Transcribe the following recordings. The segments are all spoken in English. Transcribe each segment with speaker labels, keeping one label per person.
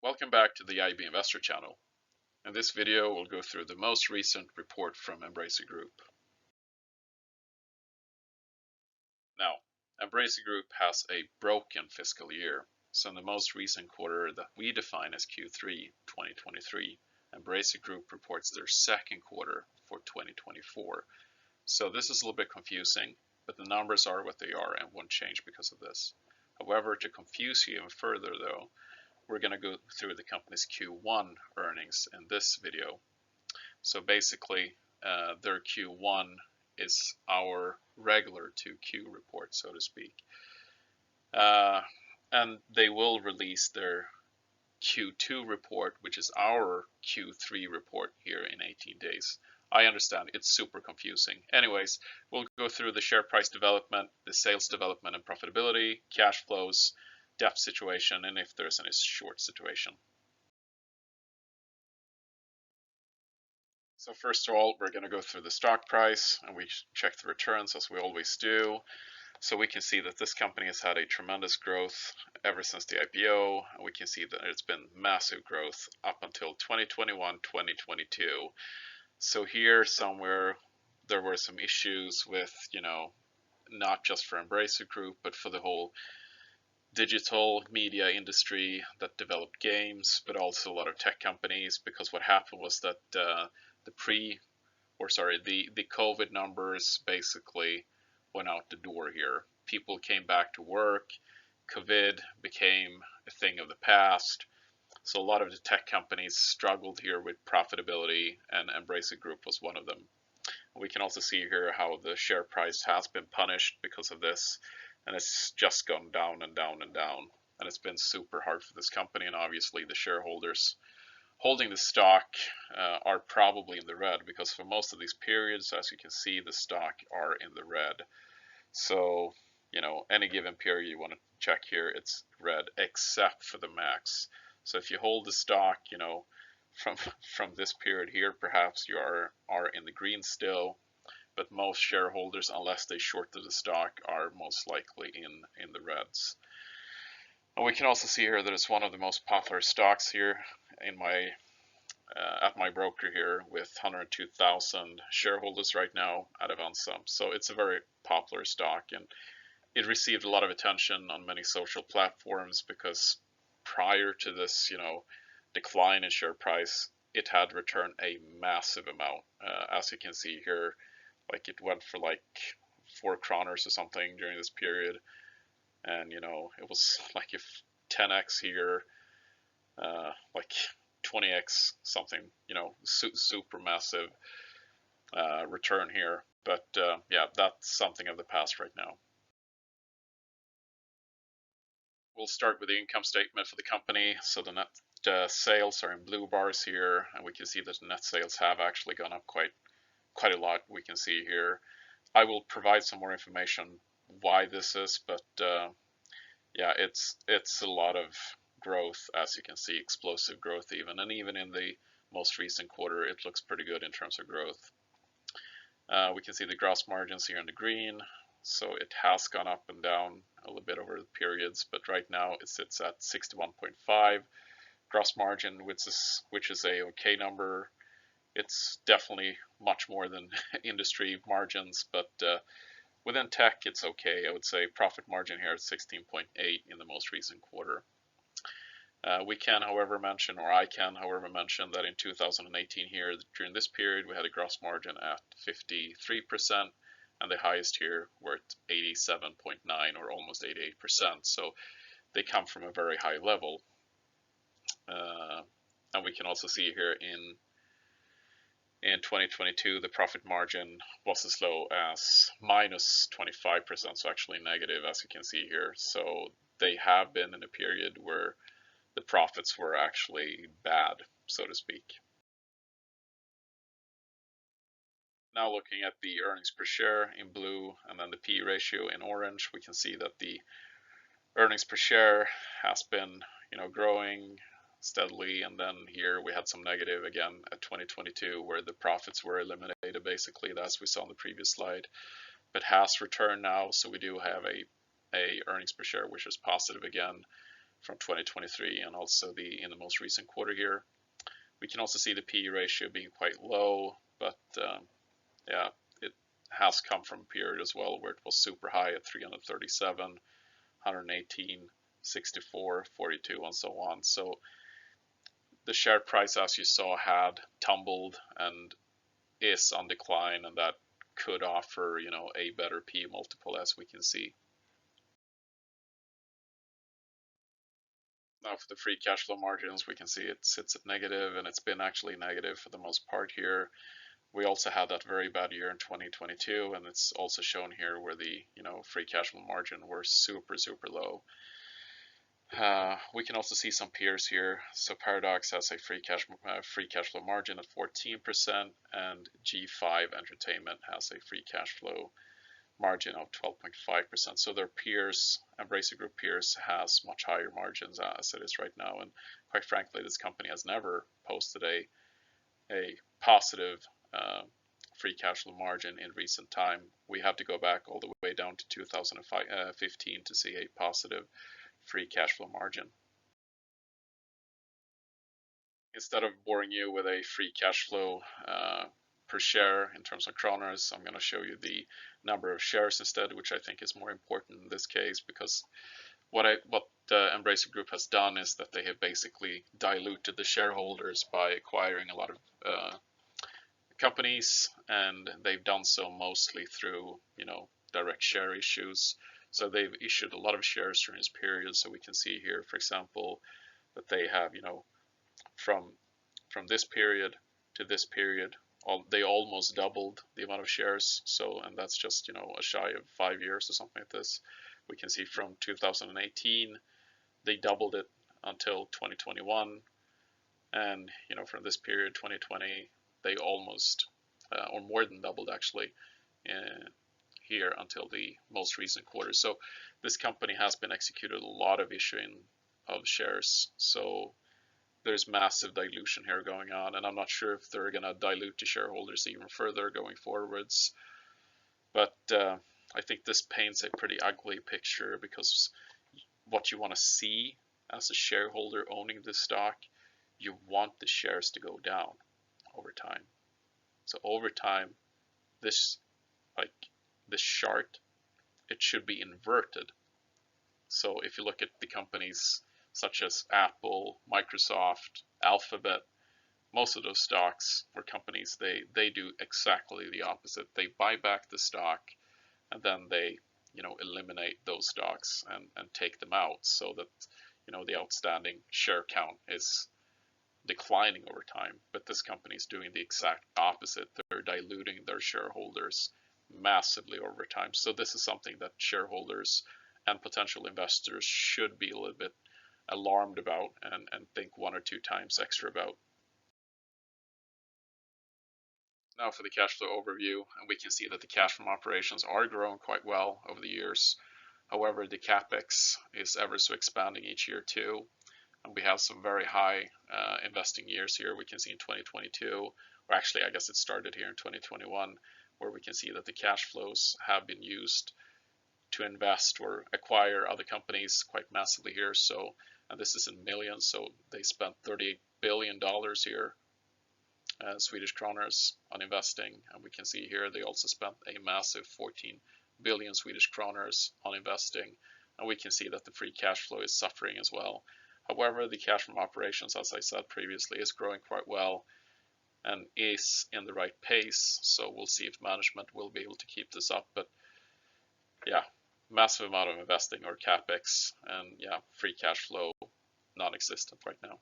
Speaker 1: Welcome back to the IB Investor channel. In this video, we'll go through the most recent report from Embracer Group. Now, Embracer Group has a broken fiscal year, so in the most recent quarter that we define as Q3 2023, Embracer Group reports their second quarter for 2024. So this is a little bit confusing, but the numbers are what they are and won't change because of this. However, to confuse you even further though, we're going to go through the company's Q1 earnings in this video. So basically, their Q1 is our regular 2Q report, so to speak. And they will release their Q2 report, which is our Q3 report here in 18 days. I understand it's super confusing. Anyways, we'll go through the share price development, the sales development and profitability, cash flows, debt situation, and if there's any short situation. So first of all, we're going to go through the stock price and we check the returns as we always do. So we can see that this company has had a tremendous growth ever since the IPO. And we can see that it's been massive growth up until 2021, 2022. So here somewhere there were some issues with, not just for Embracer Group, but for the whole digital media industry that developed games, but also a lot of tech companies, because what happened was that the COVID numbers basically went out the door here. People came back to work. COVID became a thing of the past. So a lot of the tech companies struggled here with profitability, and Embracer Group was one of them. We can also see here how the share price has been punished because of this, and it's just gone down and down and down. And it's been super hard for this company, and obviously the shareholders holding the stock are probably in the red, because for most of these periods, as you can see, the stock are in the red. So, any given period you want to check here, it's red, except for the max. So if you hold the stock, from this period here, perhaps you are in the green still, but most shareholders, unless they shorted the stock, are most likely in the reds. And we can also see here that it's one of the most popular stocks here in my at my broker here, with 102,000 shareholders right now at Avanza. So it's a very popular stock, and it received a lot of attention on many social platforms because prior to this, decline in share price, it had returned a massive amount. As you can see here, like it went for like 4 kroners or something during this period, and it was like if 10x here, like 20x something, super massive return here. But yeah, that's something of the past right now. We'll start with the income statement for the company. So the net sales are in blue bars here, and we can see that the net sales have actually gone up quite a lot. We can see here. I will provide some more information why this is, but yeah, it's a lot of growth, as you can see, explosive growth even, and even in the most recent quarter, it looks pretty good in terms of growth. We can see the gross margins here in the green. So it has gone up and down a little bit over the periods, but right now it sits at 61.5 gross margin, which is a okay number. It's definitely much more than industry margins, but within tech it's okay. I would say profit margin here at 16.8 in the most recent quarter. We can, however, mention, or I can, however, mention that in 2018 here, during this period, we had a gross margin at 53%. And the highest here were at 87.9 or almost 88%. So they come from a very high level. And we can also see here in 2022, the profit margin was as low as minus 25%, so actually negative, as you can see here. So they have been in a period where the profits were actually bad, so to speak. Now looking at the earnings per share in blue and then the P ratio in orange, we can see that the earnings per share has been, growing steadily, and then here we had some negative again at 2022 where the profits were eliminated basically, as we saw on the previous slide, but has returned now, so we do have a earnings per share which is positive again. from 2023 and also in the most recent quarter here. We can also see the PE ratio being quite low, but yeah, it has come from a period as well where it was super high at 337, 118, 64, 42, and so on. So the share price, as you saw, had tumbled and is on decline, and that could offer, a better PE multiple, as we can see. Now for the free cash flow margins, we can see it sits at negative, and it's been actually negative for the most part here. We also had that very bad year in 2022, and it's also shown here where the free cash flow margin were super low. We can also see some peers here. So Paradox has a free cash flow margin of 14%, and G5 Entertainment has a free cash flow margin of 12.5%. So their peers, Embracer Group peers, has much higher margins as it is right now. And quite frankly, this company has never posted a positive free cash flow margin in recent time. We have to go back all the way down to 2015 to see a positive free cash flow margin. Instead of boring you with a free cash flow per share in terms of kroners, I'm going to show you the number of shares instead, which I think is more important in this case, because what the Embracer Group has done is that they have basically diluted the shareholders by acquiring a lot of companies, and they've done so mostly through direct share issues. So they've issued a lot of shares during this period. So we can see here, for example, that they have from this period to this period, they almost doubled the amount of shares. So, and that's just a shy of 5 years or something like this. We can see from 2018 they doubled it until 2021, and from this period 2020 they almost or more than doubled actually here until the most recent quarter. So this company has been executed a lot of issuing of shares. So there's massive dilution here going on, and I'm not sure if they're going to dilute the shareholders even further going forwards. But I think this paints a pretty ugly picture, because what you want to see as a shareholder owning this stock, you want the shares to go down over time. So over time, this chart, it should be inverted. So if you look at the companies such as Apple, Microsoft, Alphabet, most of those stocks or companies, they do exactly the opposite. They buy back the stock, and then they eliminate those stocks and take them out, so that the outstanding share count is declining over time. But this company is doing the exact opposite. They're diluting their shareholders massively over time. So this is something that shareholders and potential investors should be a little bit alarmed about and think 1 or 2 times extra about. Now for the cash flow overview, and we can see that the cash from operations are growing quite well over the years. However, the capex is ever so expanding each year too, and we have some very high investing years here. We can see in 2022, or actually I guess it started here in 2021, where we can see that the cash flows have been used to invest or acquire other companies quite massively here. So, and this is in millions, so they spent $38 billion here, Swedish kroners, on investing. And we can see here they also spent a massive 14 billion Swedish kroners on investing. And we can see that the free cash flow is suffering as well. However, the cash from operations, as I said previously, is growing quite well and is in the right pace. So we'll see if management will be able to keep this up. But yeah, massive amount of investing or capex, and yeah, free cash flow non-existent right now.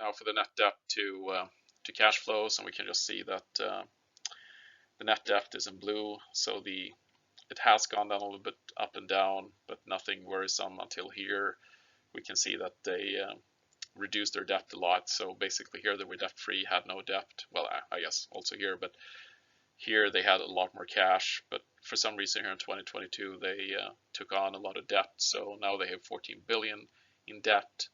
Speaker 1: Now for the net debt to cash flows, and we can just see that the net debt is in blue. So it has gone down a little bit up and down, but nothing worrisome until here. We can see that they reduced their debt a lot. So basically here they were debt free, had no debt. Well, I guess also here, but here they had a lot more cash. But for some reason here in 2022 they took on a lot of debt. So now they have 14 billion in debt,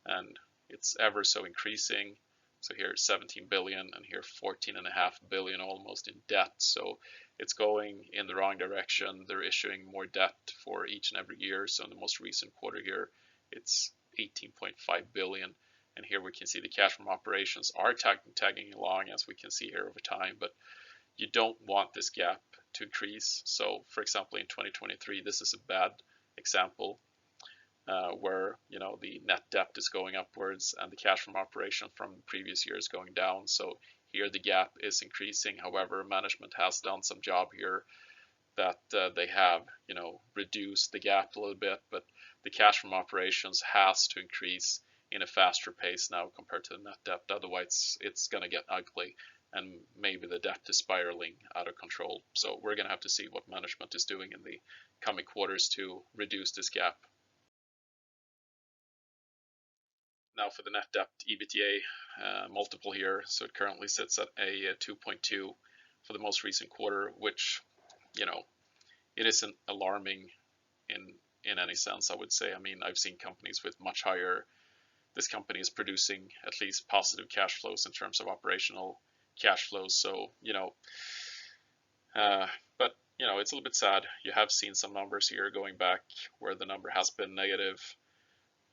Speaker 1: and it's ever so increasing. So here 17 billion, and here 14.5 billion almost in debt. So it's going in the wrong direction. They're issuing more debt for each and every year. So in the most recent quarter here, it's 18.5 billion. And here we can see the cash from operations are tagging along, as we can see here over time, but you don't want this gap to increase. So for example, in 2023, this is a bad example where the net debt is going upwards and the cash from operation from previous years going down. So here the gap is increasing. However, management has done some job here that they have reduced the gap a little bit, but the cash from operations has to increase in a faster pace now compared to the net debt. Otherwise, it's going to get ugly, and maybe the debt is spiraling out of control. So we're going to have to see what management is doing in the coming quarters to reduce this gap. Now for the net debt EBITDA multiple here, so it currently sits at a 2.2 for the most recent quarter, which it isn't alarming in any sense, I would say. I mean, I've seen companies with much higher. This company is producing at least positive cash flows in terms of operational cash flows. So but it's a little bit sad. You have seen some numbers here going back where the number has been negative,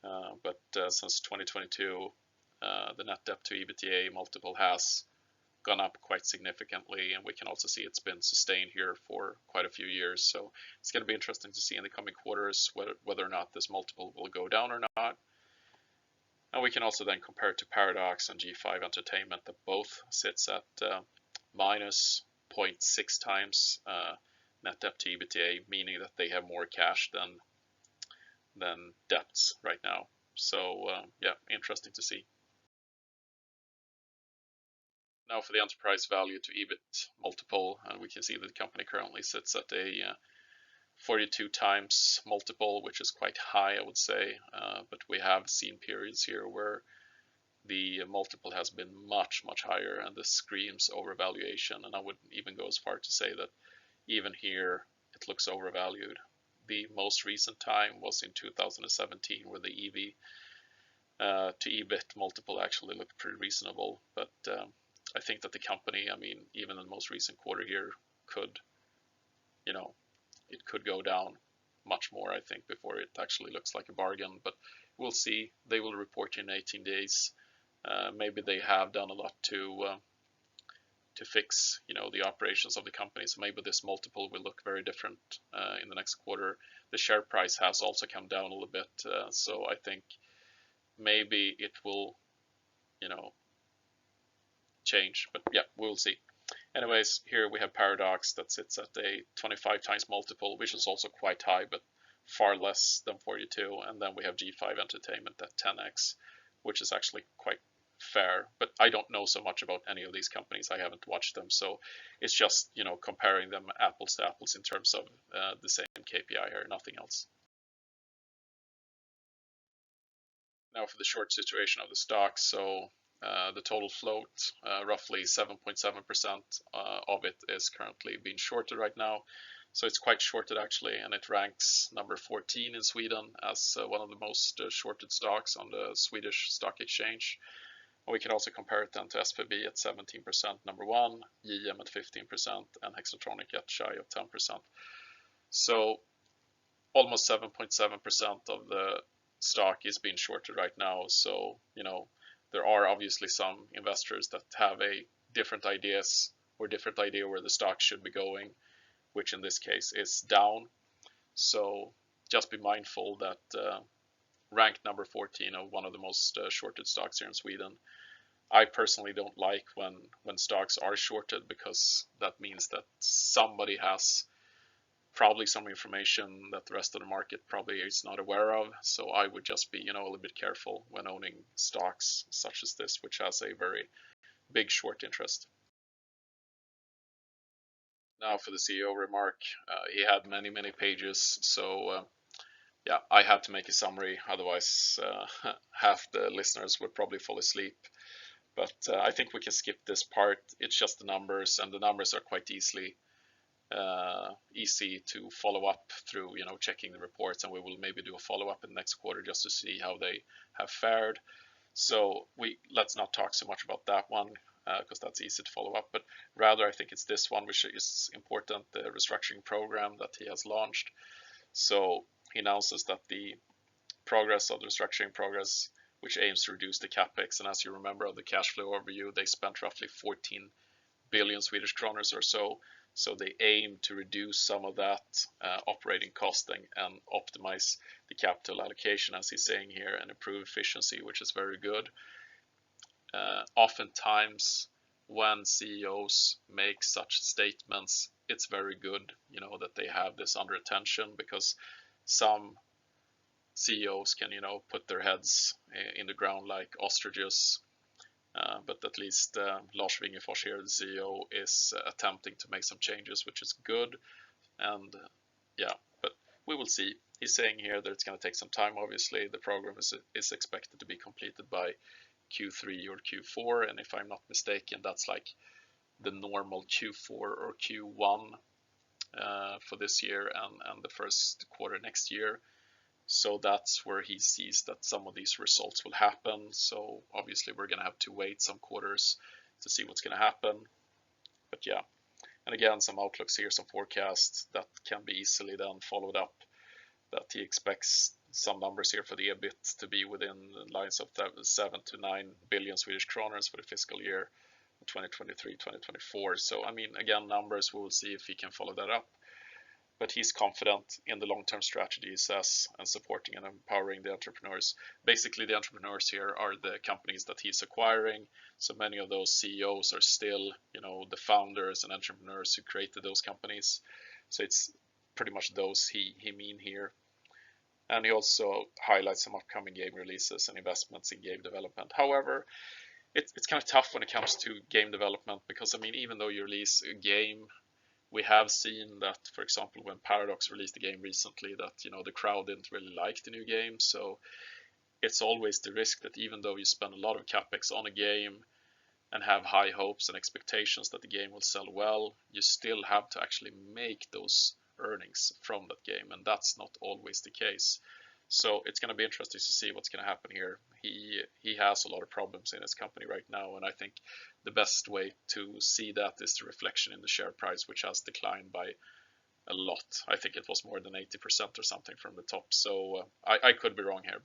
Speaker 1: but since 2022, the net debt to EBITDA multiple has gone up quite significantly, and we can also see it's been sustained here for quite a few years. So it's going to be interesting to see in the coming quarters whether or not this multiple will go down or not. And we can also then compare it to Paradox and G5 Entertainment, that both sits at minus 0.6 times net debt to EBITDA, meaning that they have more cash than debts right now. So yeah, interesting to see. Now for the enterprise value to EBIT multiple, and we can see that the company currently sits at a 42 times multiple, which is quite high, I would say. But we have seen periods here where the multiple has been much, much higher, and this screams overvaluation. And I would even go as far to say that even here, it looks overvalued. The most recent time was in 2017, where the EV to EBIT multiple actually looked pretty reasonable. But I think that the company, I mean, even in the most recent quarter here, could, it could go down much more, I think, before it actually looks like a bargain. But we'll see. They will report in 18 days. Maybe they have done a lot to fix, the operations of the company. So maybe this multiple will look very different in the next quarter. The share price has also come down a little bit, so I think maybe it will, change. But yeah, we'll see. Anyways, here we have Paradox that sits at a 25 times multiple, which is also quite high, but far less than 42. And then we have G5 Entertainment at 10x, which is actually quite fair. But I don't know so much about any of these companies. I haven't watched them, so it's just comparing them apples to apples in terms of the same KPI here, nothing else. Now for the short situation of the stock. So the total float, roughly 7.7% of it is currently being shorted right now. So it's quite shorted actually, and it ranks number 14 in Sweden as one of the most shorted stocks on the Swedish stock exchange. And we can also compare it then to SPB at 17%, number 1, JM at 15%, and Hexatronic at shy of 10%. So almost 7.7% of the stock is being shorted right now. So, there are obviously some investors that have a different idea where the stock should be going, which in this case is down. So just be mindful that ranked number 14 of one of the most shorted stocks here in Sweden. I personally don't like when stocks are shorted, because that means that somebody has probably some information that the rest of the market probably is not aware of. So I would just be, a little bit careful when owning stocks such as this, which has a very big short interest. Now for the CEO remark, he had many, many pages. So yeah, I had to make a summary. Otherwise, half the listeners would probably fall asleep. But I think we can skip this part. It's just the numbers, and the numbers are quite easy to follow up through, checking the reports, and we will maybe do a follow-up in the next quarter just to see how they have fared. So let's not talk so much about that one. because that's easy to follow up, but rather I think it's this one which is important, the restructuring program that he has launched. So he announces that the progress of the restructuring progress, which aims to reduce the capex, and as you remember of the cash flow overview, they spent roughly 14 billion Swedish kronor or so. So they aim to reduce some of that operating costing and optimize the capital allocation, as he's saying here, and improve efficiency, which is very good. Oftentimes, when CEOs make such statements, it's very good, that they have this under attention, because some CEOs can, put their heads in the ground like ostriches. But at least Lars Wingefors here, the CEO, is attempting to make some changes, which is good. And yeah, but we will see. He's saying here that it's going to take some time. Obviously, the program is expected to be completed by Q3 or Q4, and if I'm not mistaken, that's like the normal Q4 or Q1 for this year and the first quarter next year. So that's where he sees that some of these results will happen. So obviously we're going to have to wait some quarters to see what's going to happen. But yeah, and again, some outlooks here, some forecasts that can be easily then followed up, that he expects some numbers here for the EBIT to be within the lines of 7 to 9 billion Swedish kronor for the fiscal year 2023-2024. So I mean, again, numbers, we will see if he can follow that up. But he's confident in the long-term strategy, he says, and supporting and empowering the entrepreneurs. Basically, the entrepreneurs here are the companies that he's acquiring. So many of those CEOs are still, the founders and entrepreneurs who created those companies. So it's pretty much those he mean here. And he also highlights some upcoming game releases and investments in game development. However, it's kind of tough when it comes to game development, because I mean, even though you release a game, we have seen that, for example, when Paradox released a game recently, that the crowd didn't really like the new game. So it's always the risk that even though you spend a lot of capex on a game and have high hopes and expectations that the game will sell well, you still have to actually make those earnings from that game, and that's not always the case. So it's going to be interesting to see what's going to happen here. He has a lot of problems in his company right now, and I think the best way to see that is the reflection in the share price, which has declined by a lot. I think it was more than 80% or something from the top. So I could be wrong here,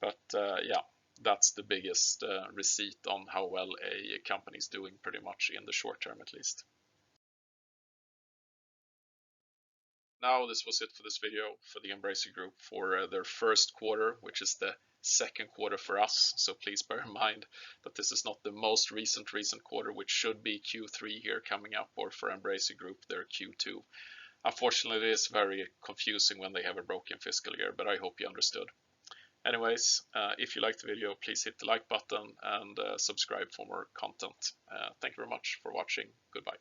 Speaker 1: but yeah, that's the biggest receipt on how well a company is doing, pretty much in the short term at least. Now, this was it for this video for the Embracer Group for their first quarter, which is the second quarter for us. So please bear in mind that this is not the most recent quarter, which should be Q3 here coming up, or for Embracer Group, their Q2. Unfortunately, it is very confusing when they have a broken fiscal year, but I hope you understood. Anyways, if you liked the video, please hit the like button and subscribe for more content. Thank you very much for watching. Goodbye.